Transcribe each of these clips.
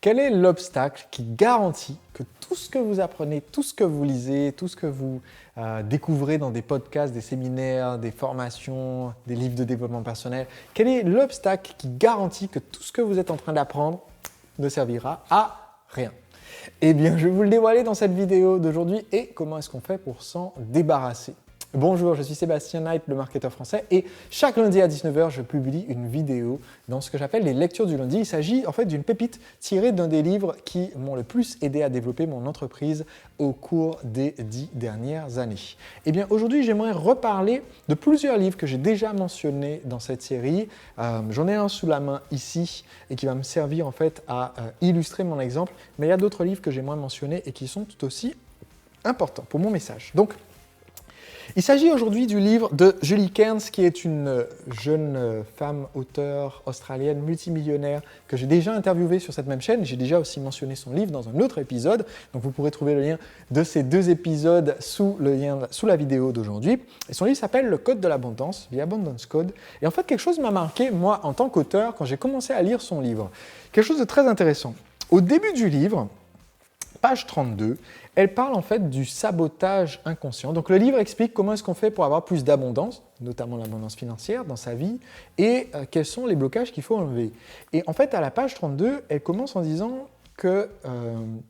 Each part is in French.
Quel est l'obstacle qui garantit que tout ce que vous apprenez, tout ce que vous lisez, tout ce que vous découvrez dans des podcasts, des séminaires, des formations, des livres de développement personnel, quel est l'obstacle qui garantit que tout ce que vous êtes en train d'apprendre ne servira à rien? Eh bien, je vais vous le dévoiler dans cette vidéo d'aujourd'hui et comment est-ce qu'on fait pour s'en débarrasser. Bonjour, je suis Sébastien Knight, le marketeur français et chaque lundi à 19h, je publie une vidéo dans ce que j'appelle les lectures du lundi. Il s'agit en fait d'une pépite tirée d'un des livres qui m'ont le plus aidé à développer mon entreprise au cours des 10 dernières années. Eh bien, aujourd'hui, j'aimerais reparler de plusieurs livres que j'ai déjà mentionnés dans cette série. J'en ai un sous la main ici et qui va me servir en fait à illustrer mon exemple, mais il y a d'autres livres que j'aimerais mentionner et qui sont tout aussi importants pour mon message. Donc, il s'agit aujourd'hui du livre de Julie Cairns, qui est une jeune femme auteure australienne multimillionnaire que j'ai déjà interviewée sur cette même chaîne. J'ai déjà aussi mentionné son livre dans un autre épisode, donc vous pourrez trouver le lien de ces deux épisodes sous la vidéo d'aujourd'hui. Et son livre s'appelle Le Code de l'Abondance, The Abundance Code. Et en fait, quelque chose m'a marqué, moi, en tant qu'auteur, quand j'ai commencé à lire son livre. Quelque chose de très intéressant. Au début du livre, page 32, elle parle en fait du sabotage inconscient. Donc le livre explique comment est-ce qu'on fait pour avoir plus d'abondance, notamment l'abondance financière dans sa vie, et quels sont les blocages qu'il faut enlever. Et en fait, à la page 32, elle commence en disant que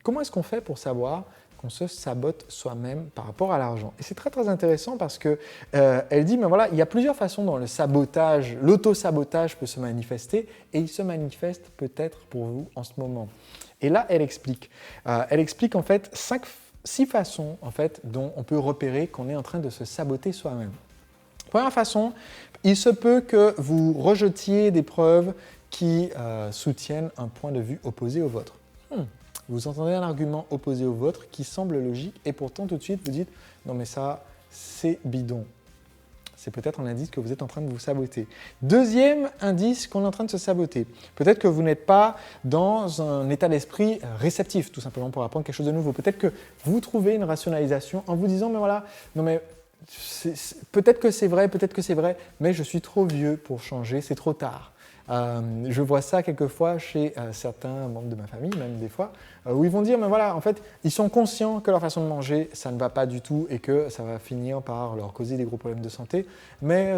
comment est-ce qu'on fait pour savoir qu'on se sabote soi-même par rapport à l'argent. Et c'est très très intéressant parce que elle dit, mais voilà, il y a plusieurs façons dont le sabotage, l'auto-sabotage peut se manifester, et il se manifeste peut-être pour vous en ce moment. Et là, elle explique en fait 6 façons en fait, dont on peut repérer qu'on est en train de se saboter soi-même. Première façon, il se peut que vous rejetiez des preuves qui soutiennent un point de vue opposé au vôtre. Vous entendez un argument opposé au vôtre qui semble logique et pourtant tout de suite vous dites « non mais ça, c'est bidon ». C'est peut-être un indice que vous êtes en train de vous saboter. Deuxième indice qu'on est en train de se saboter. Peut-être que vous n'êtes pas dans un état d'esprit réceptif, tout simplement pour apprendre quelque chose de nouveau. Peut-être que vous trouvez une rationalisation en vous disant « mais voilà, non mais peut-être que c'est vrai, mais je suis trop vieux pour changer, c'est trop tard ». Je vois ça quelquefois chez certains membres de ma famille, même des fois, où ils vont dire, mais voilà, en fait, ils sont conscients que leur façon de manger, ça ne va pas du tout et que ça va finir par leur causer des gros problèmes de santé, mais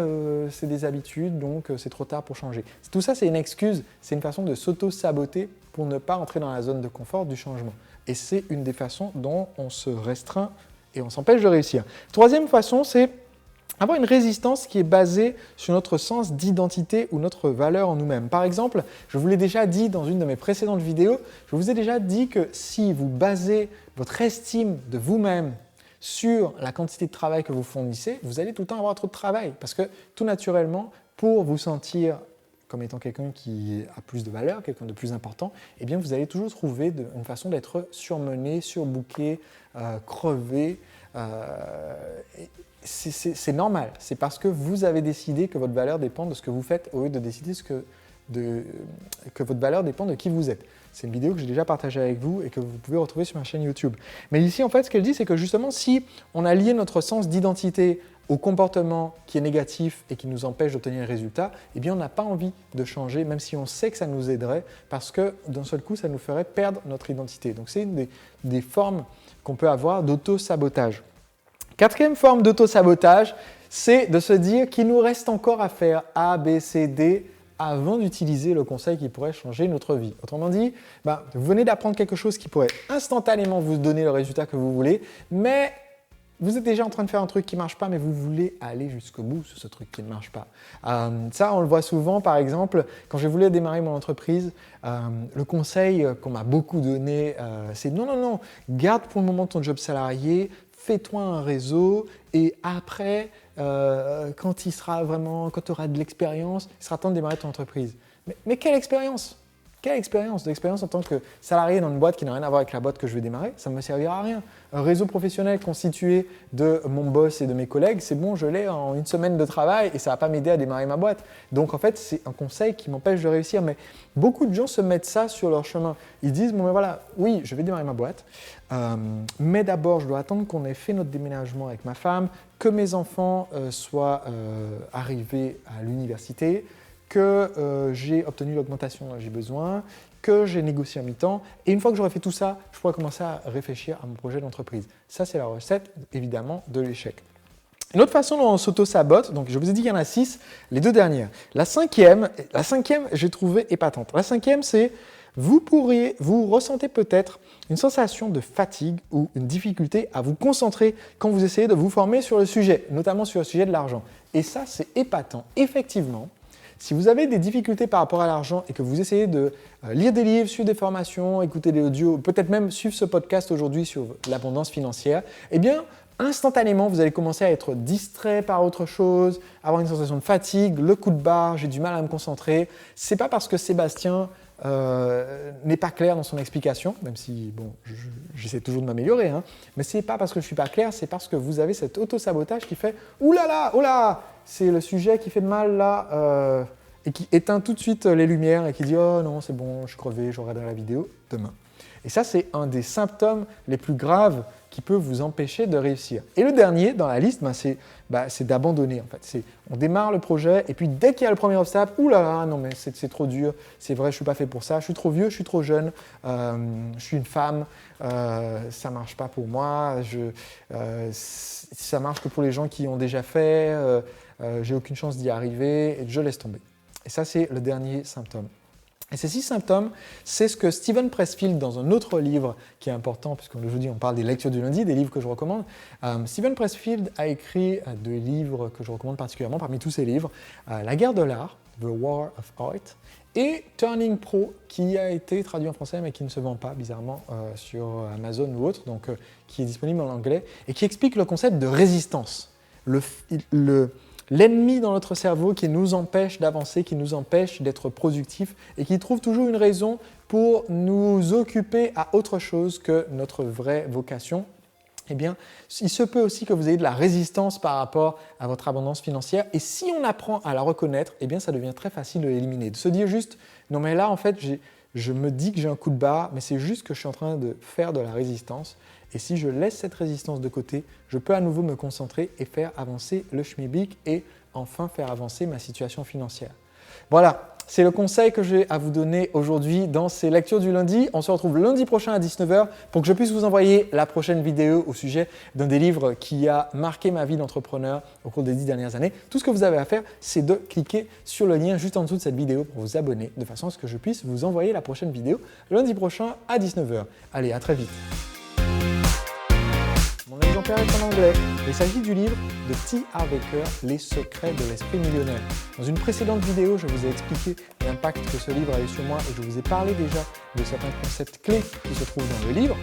c'est des habitudes, donc c'est trop tard pour changer. Tout ça, c'est une excuse, c'est une façon de s'auto-saboter pour ne pas entrer dans la zone de confort du changement. Et c'est une des façons dont on se restreint et on s'empêche de réussir. Troisième façon, c'est avoir une résistance qui est basée sur notre sens d'identité ou notre valeur en nous-mêmes. Par exemple, je vous l'ai déjà dit dans une de mes précédentes vidéos, je vous ai déjà dit que si vous basez votre estime de vous-même sur la quantité de travail que vous fournissez, vous allez tout le temps avoir trop de travail parce que tout naturellement, pour vous sentir comme étant quelqu'un qui a plus de valeur, quelqu'un de plus important, eh bien vous allez toujours trouver une façon d'être surmené, surbooké, crevé. C'est normal, c'est parce que vous avez décidé que votre valeur dépend de ce que vous faites au lieu de décider que votre valeur dépend de qui vous êtes. C'est une vidéo que j'ai déjà partagée avec vous et que vous pouvez retrouver sur ma chaîne YouTube. Mais ici, en fait, ce qu'elle dit, c'est que justement, si on a lié notre sens d'identité au comportement qui est négatif et qui nous empêche d'obtenir les résultats, eh bien, on n'a pas envie de changer, même si on sait que ça nous aiderait, parce que d'un seul coup, ça nous ferait perdre notre identité. Donc, c'est une des formes qu'on peut avoir d'auto-sabotage. Quatrième forme d'auto-sabotage, c'est de se dire qu'il nous reste encore à faire A, B, C, D avant d'utiliser le conseil qui pourrait changer notre vie. Autrement dit, vous venez d'apprendre quelque chose qui pourrait instantanément vous donner le résultat que vous voulez, mais vous êtes déjà en train de faire un truc qui ne marche pas, mais vous voulez aller jusqu'au bout sur ce truc qui ne marche pas. Ça, on le voit souvent, par exemple, quand je voulais démarrer mon entreprise, le conseil qu'on m'a beaucoup donné, c'est non, garde pour le moment ton job salarié, fais-toi un réseau et après, quand tu auras de l'expérience, il sera temps de démarrer ton entreprise. Mais quelle expérience? Quelle expérience? De l'expérience en tant que salarié dans une boîte qui n'a rien à voir avec la boîte que je vais démarrer, ça ne me servira à rien. Un réseau professionnel constitué de mon boss et de mes collègues, c'est bon, je l'ai en une semaine de travail et ça ne va pas m'aider à démarrer ma boîte. Donc en fait, c'est un conseil qui m'empêche de réussir. Mais beaucoup de gens se mettent ça sur leur chemin. Ils disent, bon ben voilà, oui, je vais démarrer ma boîte, mais d'abord, je dois attendre qu'on ait fait notre déménagement avec ma femme, que mes enfants soient arrivés à l'université, que j'ai obtenu l'augmentation dont j'ai besoin, que j'ai négocié en mi-temps. Et une fois que j'aurai fait tout ça, je pourrai commencer à réfléchir à mon projet d'entreprise. Ça, c'est la recette, évidemment, de l'échec. Une autre façon dont on s'auto-sabote, donc je vous ai dit qu'il y en a 6, les 2 dernières. La cinquième, j'ai trouvé épatante. La cinquième, c'est vous ressentez peut-être une sensation de fatigue ou une difficulté à vous concentrer quand vous essayez de vous former sur le sujet, notamment sur le sujet de l'argent. Et ça, c'est épatant. Effectivement, si vous avez des difficultés par rapport à l'argent et que vous essayez de lire des livres, suivre des formations, écouter des audios, peut-être même suivre ce podcast aujourd'hui sur l'abondance financière, eh bien, instantanément, vous allez commencer à être distrait par autre chose, avoir une sensation de fatigue, le coup de barre, j'ai du mal à me concentrer. Ce n'est pas parce que Sébastien n'est pas clair dans son explication, même si bon, j'essaie toujours de m'améliorer, hein, mais ce n'est pas parce que je ne suis pas clair, c'est parce que vous avez cet auto-sabotage qui fait « Ouh là là, oh là, c'est le sujet qui fait de mal là et qui éteint tout de suite les lumières et qui dit « Oh non, c'est bon, je suis crevé, je regarderai la vidéo demain ». Et ça, c'est un des symptômes les plus graves qui peut vous empêcher de réussir. Et le dernier dans la liste, c'est d'abandonner. En fait. On démarre le projet et puis dès qu'il y a le premier obstacle, ouh là là, non mais c'est trop dur, c'est vrai, je ne suis pas fait pour ça, je suis trop vieux, je suis trop jeune, je suis une femme, ça ne marche pas pour moi, ça marche que pour les gens qui ont déjà fait, j'ai aucune chance d'y arriver et je laisse tomber. Et ça, c'est le dernier symptôme. Et ces 6 symptômes, c'est ce que Steven Pressfield, dans un autre livre qui est important, puisqu'aujourd'hui on parle des lectures du lundi, des livres que je recommande, Steven Pressfield a écrit 2 livres que je recommande particulièrement, parmi tous ses livres, La guerre de l'art, The War of Art, et Turning Pro, qui a été traduit en français mais qui ne se vend pas, bizarrement, sur Amazon ou autre, donc qui est disponible en anglais, et qui explique le concept de résistance. L'ennemi dans notre cerveau qui nous empêche d'avancer, qui nous empêche d'être productif et qui trouve toujours une raison pour nous occuper à autre chose que notre vraie vocation, eh bien, il se peut aussi que vous ayez de la résistance par rapport à votre abondance financière. Et si on apprend à la reconnaître, eh bien, ça devient très facile de l'éliminer. De se dire juste, non mais là, en fait, je me dis que j'ai un coup de barre, mais c'est juste que je suis en train de faire de la résistance. Et si je laisse cette résistance de côté, je peux à nouveau me concentrer et faire avancer le schmilblick et enfin faire avancer ma situation financière. Voilà, c'est le conseil que j'ai à vous donner aujourd'hui dans ces lectures du lundi. On se retrouve lundi prochain à 19h pour que je puisse vous envoyer la prochaine vidéo au sujet d'un des livres qui a marqué ma vie d'entrepreneur au cours des 10 dernières années. Tout ce que vous avez à faire, c'est de cliquer sur le lien juste en dessous de cette vidéo pour vous abonner de façon à ce que je puisse vous envoyer la prochaine vidéo lundi prochain à 19h. Allez, à très vite. Mon exemplaire est en anglais. Il s'agit du livre de T. Harv Eker, Les secrets de l'esprit millionnaire. Dans une précédente vidéo, je vous ai expliqué l'impact que ce livre a eu sur moi et je vous ai parlé déjà de certains concepts clés qui se trouvent dans le livre.